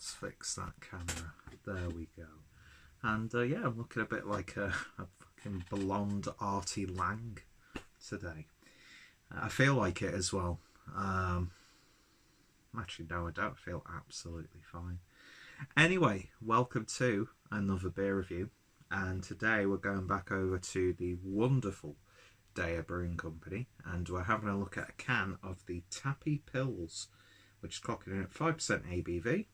Let's fix that camera. There we go. And yeah, I'm looking a bit like a fucking blonde Artie Lang today. I feel like it as well. Actually, no, I don't feel absolutely fine. Anyway, welcome to another beer review. And today we're going back over to the wonderful DEYA Brewing Company. And we're having a look at a can of the Tappy Pils, which is clocking in at 5% ABV.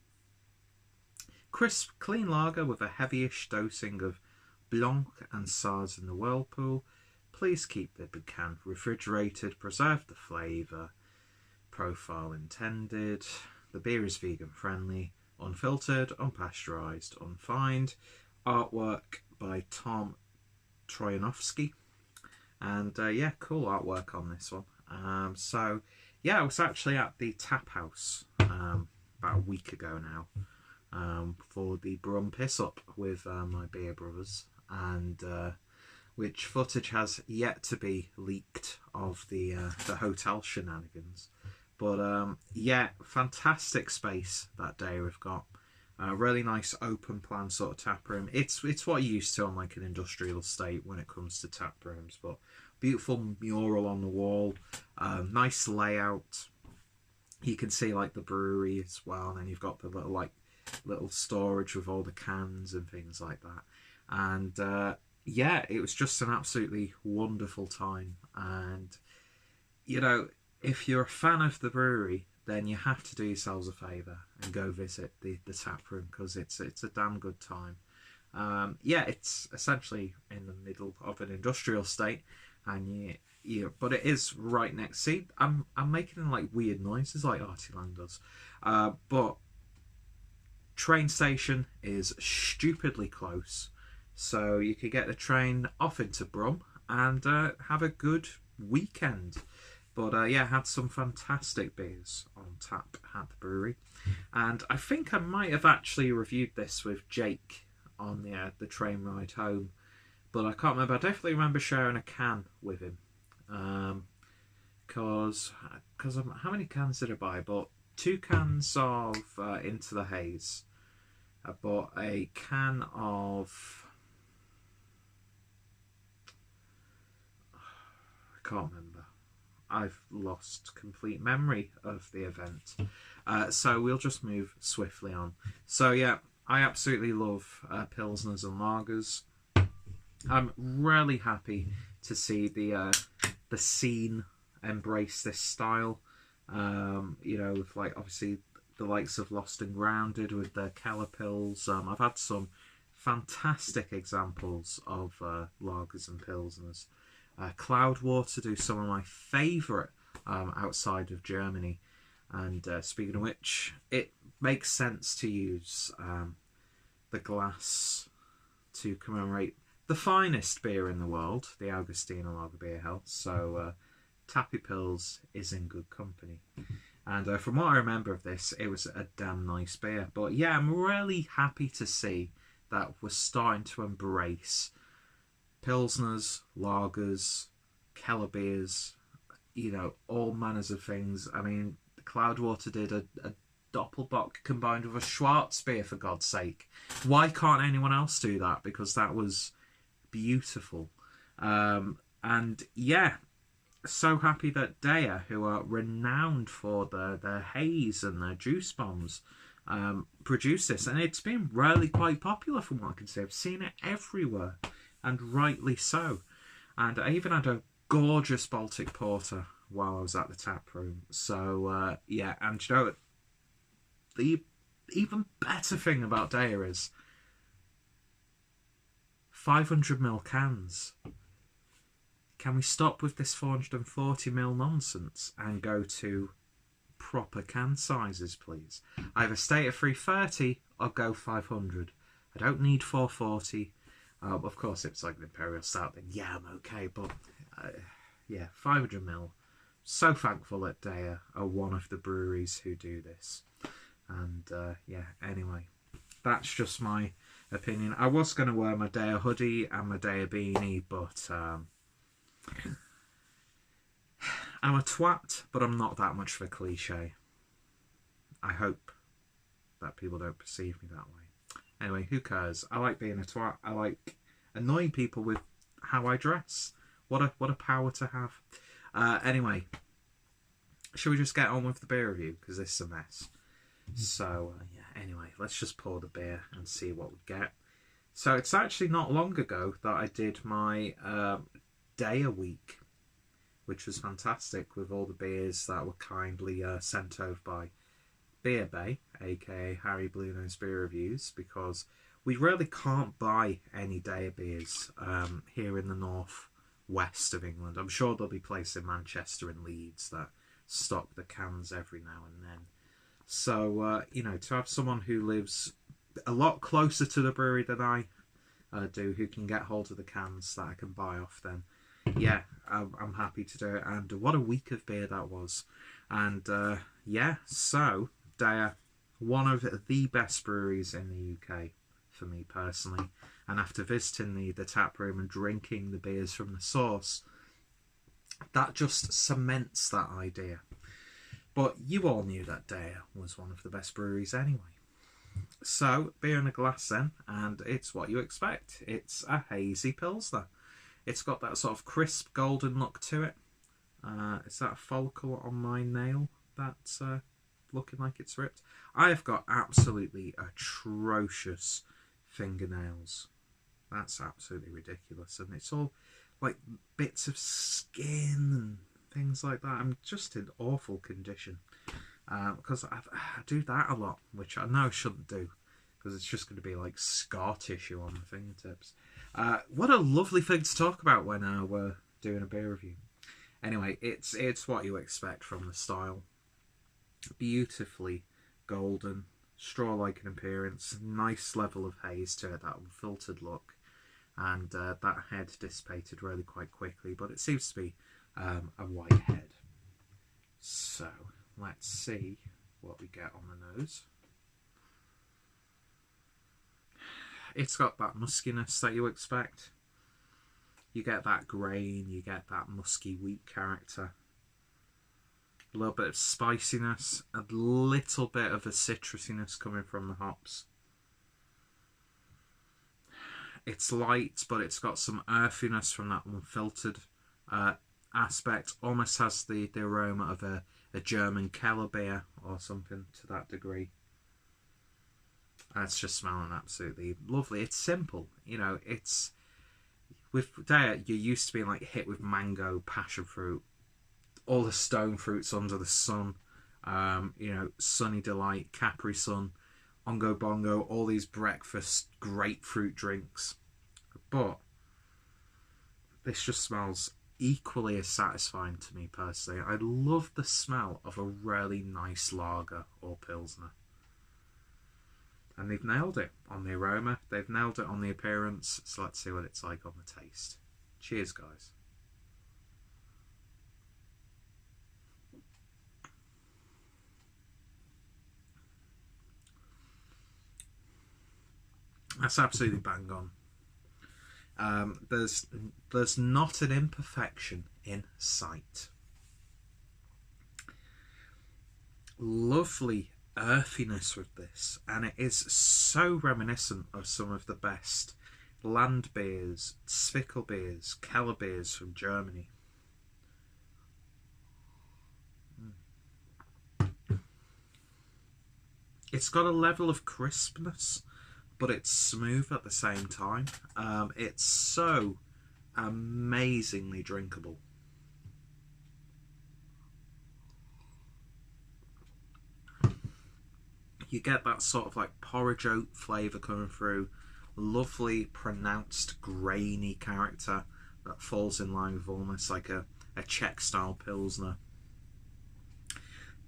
Crisp, clean lager with a heavyish dosing of Blanc and Sars in the whirlpool. Please keep the can refrigerated, preserve the flavour. Profile intended. The beer is vegan friendly, unfiltered, unpasteurised, unfined. Artwork by Thom Trojanowski. And yeah, cool artwork on this one. So yeah, I was actually at the Tap House about a week ago now for the Brum Piss Up with my beer brothers, and which footage has yet to be leaked of the hotel shenanigans. But yeah, fantastic space that day we've got. Really nice open plan sort of tap room. It's what you're used to on like an industrial estate when it comes to tap rooms, but beautiful mural on the wall, nice layout. You can see like the brewery as well, and then you've got the little storage with all the cans and things like that. And yeah, it was just an absolutely wonderful time. And you know, if you're a fan of the brewery, then you have to do yourselves a favour and go visit the tap room, because it's a damn good time. Yeah, it's essentially in the middle of an industrial estate, and but it is right next. See, I'm making like weird noises like Artie Lang does, but train station is stupidly close, so you could get the train off into Brum and have a good weekend. But yeah, had some fantastic beers on tap at the brewery. And I think I might have actually reviewed this with Jake on the train ride home. But I can't remember. I definitely remember sharing a can with him. Because how many cans did I buy? I bought 2 cans of Into the Haze. I bought a can of... I can't remember. I've lost complete memory of the event. So we'll just move swiftly on. So yeah, I absolutely love Pilsners and Lagers. I'm really happy to see the scene embrace this style. You know, with like obviously the likes of Lost and Grounded with their Keller Pils. I've had some fantastic examples of lagers and Pilsners. Cloudwater do some of my favourite outside of Germany. And speaking of which, it makes sense to use the glass to commemorate the finest beer in the world, the Augustiner Lager Beer House. So Tappy Pils is in good company. And from what I remember of this, it was a damn nice beer. But yeah, I'm really happy to see that we're starting to embrace Pilsners, lagers, Keller beers, you know, all manners of things. I mean, Cloudwater did a Doppelbock combined with a Schwarzbier, for God's sake. Why can't anyone else do that? Because that was beautiful. And yeah, so happy that DEYA, who are renowned for their haze and their juice bombs, produce this. And it's been really quite popular from what I can see. I've seen it everywhere. And rightly so. And I even had a gorgeous Baltic Porter while I was at the tap room. So, yeah, and you know, the even better thing about DEYA is 500ml cans. Can we stop with this 440ml nonsense and go to proper can sizes, please? Either stay at 330 or go 500. I don't need 440. Of course, if it's like an Imperial Stout, then yeah, I'm okay. But yeah, 500ml. So thankful that DEYA are one of the breweries who do this. And yeah, anyway, that's just my opinion. I was going to wear my DEYA hoodie and my DEYA beanie, but I'm a twat, but I'm not that much of a cliche. I hope that people don't perceive me that way. Anyway, who cares? I like being a twat. I like annoying people with how I dress. What a power to have. Anyway, shall we just get on with the beer review? Because this is a mess. So, yeah, anyway, let's just pour the beer and see what we get. So, it's actually not long ago that I did my DEYA week, which was fantastic, with all the beers that were kindly sent over by Beer Bay, aka Harry Bluenose Beer Reviews, because we really can't buy any DEYA beers here in the north west of England. I'm sure there'll be places in Manchester and Leeds that stock the cans every now and then. So, you know, to have someone who lives a lot closer to the brewery than I do, who can get hold of the cans that I can buy off them, yeah, I'm happy to do it. And what a week of beer that was. And yeah, so DEYA, one of the best breweries in the UK for me personally. And after visiting the tap room and drinking the beers from the source, that just cements that idea. But you all knew that DEYA was one of the best breweries anyway. So, beer in a glass then, and it's what you expect. It's a hazy Pilsner. It's got that sort of crisp golden look to it. Is that a follicle on my nail that's looking like it's ripped? I've got absolutely atrocious fingernails. That's absolutely ridiculous. And it's all like bits of skin and things like that. I'm just in awful condition. Because I do that a lot, which I know I shouldn't do, because it's just going to be like scar tissue on the fingertips. What a lovely thing to talk about when we're doing a beer review. Anyway, it's what you expect from the style. Beautifully golden, straw-like in appearance, nice level of haze to it, that unfiltered look, and that head dissipated really quite quickly, but it seems to be a white head. So, let's see what we get on the nose. It's got that muskiness that you expect. You get that grain, you get that musky wheat character. A little bit of spiciness, a little bit of a citrusiness coming from the hops. It's light, but it's got some earthiness from that unfiltered aspect. Almost has the aroma of a German Keller beer or something to that degree. It's just smelling absolutely lovely. It's simple, you know. It's with DEYA, you're used to being like hit with mango, passion fruit, all the stone fruits under the sun. You know, Sunny Delight, Capri Sun, Ongo Bongo, all these breakfast grapefruit drinks. But this just smells equally as satisfying to me personally. I love the smell of a really nice lager or Pilsner. And they've nailed it on the aroma. They've nailed it on the appearance. So let's see what it's like on the taste. Cheers, guys. That's absolutely bang on. There's not an imperfection in sight. Lovely earthiness with this, and it is so reminiscent of some of the best land beers, Zwickel beers, Keller beers from Germany. It's got a level of crispness, but it's smooth at the same time. It's so amazingly drinkable. You get that sort of like porridge oat flavour coming through. Lovely, pronounced, grainy character that falls in line with almost like a Czech style Pilsner.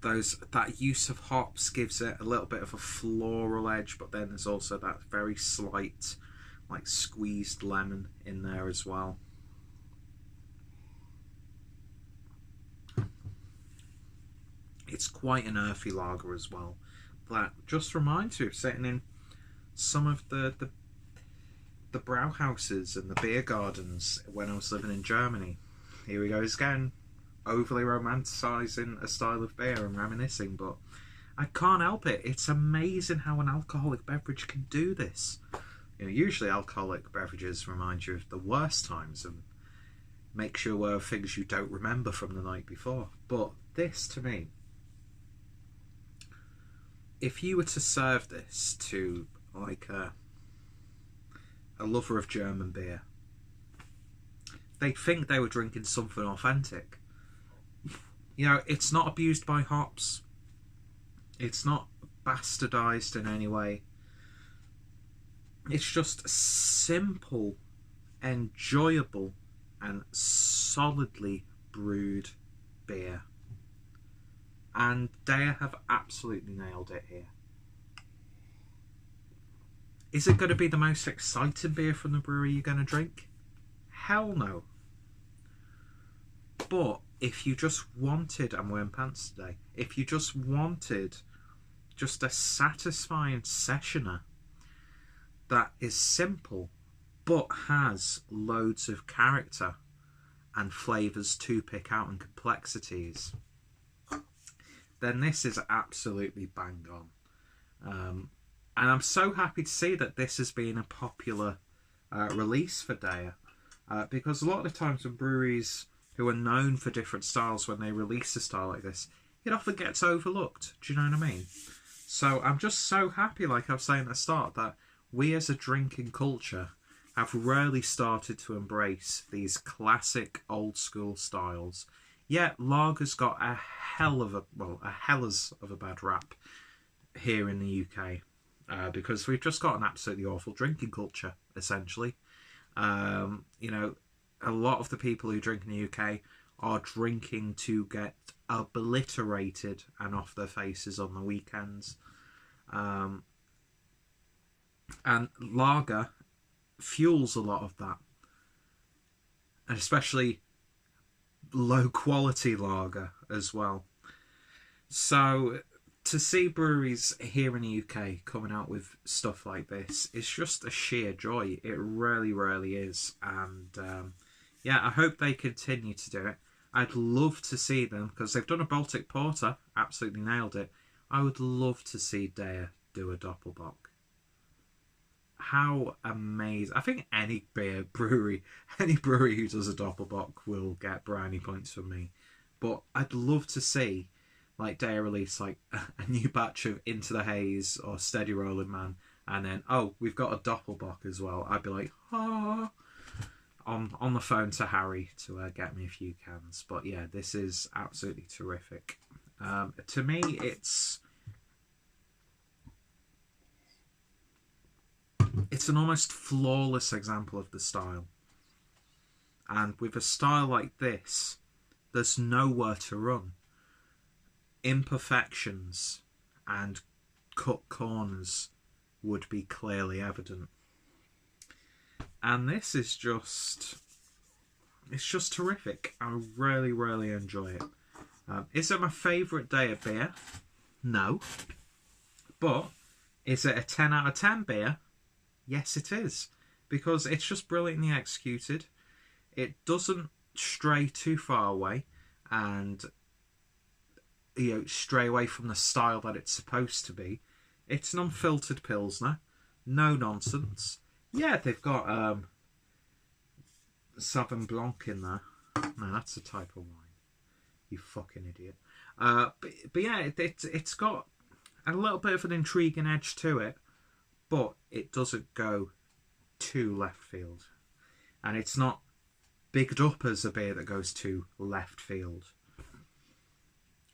That use of hops gives it a little bit of a floral edge, but then there's also that very slight, like squeezed lemon in there as well. It's quite an earthy lager as well. That just reminds me of sitting in some of the Brauhauses and the beer gardens when I was living in Germany. Here we go again, overly romanticising a style of beer and reminiscing, but I can't help it. It's amazing how an alcoholic beverage can do this. You know, usually alcoholic beverages remind you of the worst times and makes you aware of things you don't remember from the night before. But this, to me, if you were to serve this to like a lover of German beer, they'd think they were drinking something authentic. You know, it's not abused by hops. It's not bastardized in any way. It's just simple, enjoyable, and solidly brewed beer. And DEYA have absolutely nailed it here. Is it going to be the most exciting beer from the brewery you're going to drink? Hell no. But if you just wanted, I'm wearing pants today, if you just wanted just a satisfying sessioner that is simple but has loads of character and flavours to pick out and complexities, then this is absolutely bang on. And I'm so happy to see that this has been a popular release for DEYA, because a lot of the times when breweries who are known for different styles, when they release a style like this, it often gets overlooked. Do you know what I mean? So I'm just so happy, like I was saying at the start, that we as a drinking culture have really started to embrace these classic old school styles. Yet lager's got a hellas of a bad rap here in the UK, because we've just got an absolutely awful drinking culture, essentially. You know, a lot of the people who drink in the UK are drinking to get obliterated and off their faces on the weekends. And lager fuels a lot of that. And especially low quality lager as well. So to see breweries here in the UK coming out with stuff like this is just a sheer joy. It really, really is. And yeah, I hope they continue to do it. I'd love to see them, because they've done a Baltic Porter, absolutely nailed it. I would love to see DEYA do a Doppelbock. How amazing. I think any brewery who does a Doppelbock will get brownie points from me. But I'd love to see like DEYA release like a new batch of Into the Haze or Steady Rolling Man, and then, oh, we've got a Doppelbock as well. I'd be like, ah, on the phone to Harry to get me a few cans. But yeah, this is absolutely terrific. To me, it's an almost flawless example of the style. And with a style like this, there's nowhere to run. Imperfections and cut corners would be clearly evident. And this is just, it's just terrific. I really, really enjoy it. Is it my favourite DEYA beer? No. But is it a 10 out of 10 beer? Yes, it is. Because it's just brilliantly executed. It doesn't stray too far away and, you know, stray away from the style that it's supposed to be. It's an unfiltered Pilsner. No nonsense. Yeah, they've got Sauvignon in there. No, that's a type of wine. You fucking idiot. But yeah, it's got a little bit of an intriguing edge to it, but it doesn't go too left field. And it's not bigged up as a beer that goes too left field.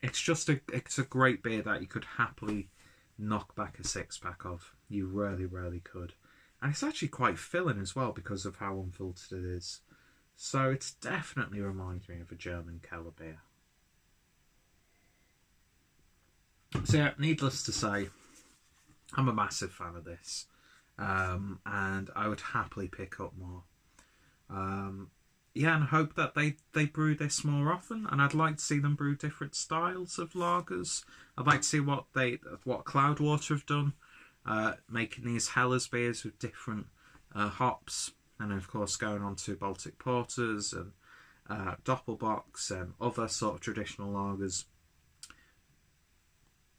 It's just it's a great beer that you could happily knock back a six-pack of. You really, really could. And it's actually quite filling as well because of how unfiltered it is. So it definitely reminds me of a German Keller beer. So yeah, needless to say, I'm a massive fan of this. And I would happily pick up more. Yeah, and hope that they brew this more often. And I'd like to see them brew different styles of lagers. I'd like to see what Cloudwater have done. Making these Helles beers with different hops, and of course going on to Baltic Porters and Doppelbocks and other sort of traditional lagers.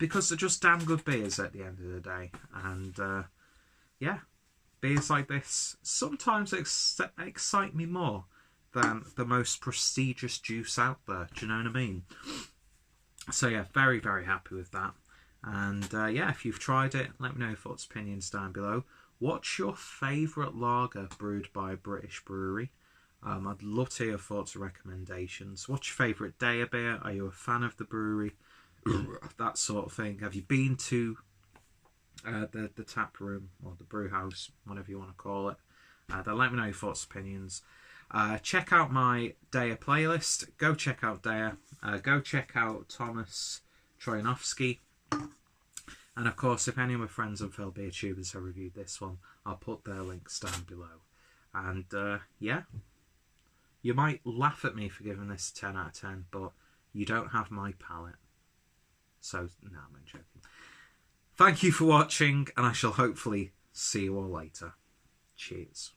because they're just damn good beers at the end of the day. And yeah, beers like this sometimes excite me more than the most prestigious juice out there. Do you know what I mean? So yeah, very, very happy with that. And yeah, if you've tried it, let me know your thoughts, opinions down below. What's your favourite lager brewed by a British brewery? I'd love to hear your thoughts and recommendations. What's your favourite DEYA beer? Are you a fan of the brewery? That sort of thing. Have you been to the tap room or the brew house, whatever you want to call it? Then let me know your thoughts, opinions. Check out my DEYA playlist. Go check out DEYA. Go check out Thomas Trojanowski. And of course, if any of my friends and fellow beer tubers have reviewed this one, I'll put their links down below. And yeah, you might laugh at me for giving this a 10 out of 10, but you don't have my palate. So, no, I'm joking. Thank you for watching, and I shall hopefully see you all later. Cheers.